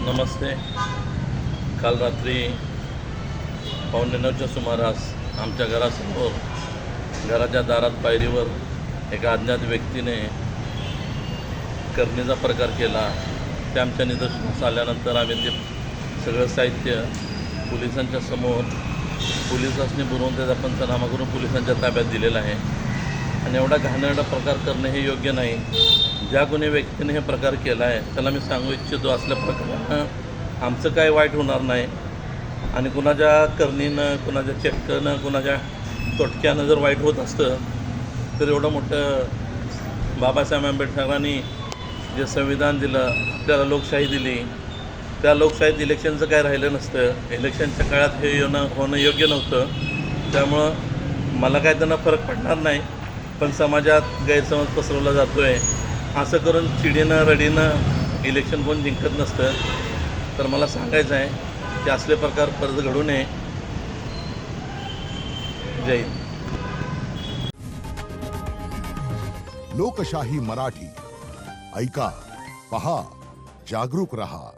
नमस्ते. काल रात्री 8:45च्या सुमारास आमच्या घरासमोर घराच्या दारात पायरीवर एका अज्ञात व्यक्तीने करणीचा प्रकार केला. ते आमच्या निदर्शनास आल्यानंतर आम्ही ते सगळं साहित्य पोलिसांच्या समोर पोलिसांनी बोलवून त्याचा पंचनामा करून पोलिसांच्या ताब्यात दिलेला आहे. आणि एवढा घाणेरडा प्रकार करणे हे योग्य नाही. ज्या कोणी व्यक्तीने हे प्रकार केला आहे त्याला मी सांगू इच्छितो, असल्या प्रकारानं आमचं काय वाईट होणार नाही. आणि कुणाच्या करणीनं, कुणाच्या चेटकनं, कुणाच्या तोटक्यानं जर वाईट होत असतं तर एवढं मोठं बाबासाहेब आंबेडकरांनी जे संविधान दिलं, आपल्याला लोकशाही दिली, त्या लोकशाहीत इलेक्शनचं काय राहिलं नसतं. इलेक्शनच्या काळात हे होणं योग्य नव्हतं. त्यामुळं मला काय त्यांना फरक पडणार नाही. पण समाजात गैरसमज पसरवला जातो आहे. असं करून चिडीनं रडीनं इलेक्शन कोण जिंकत नसतं. तर मला सांगायचं आहे की असले प्रकार परत घडू नये. जय हिंद. लोकशाही मराठी ऐका, पहा, जागरूक रहा.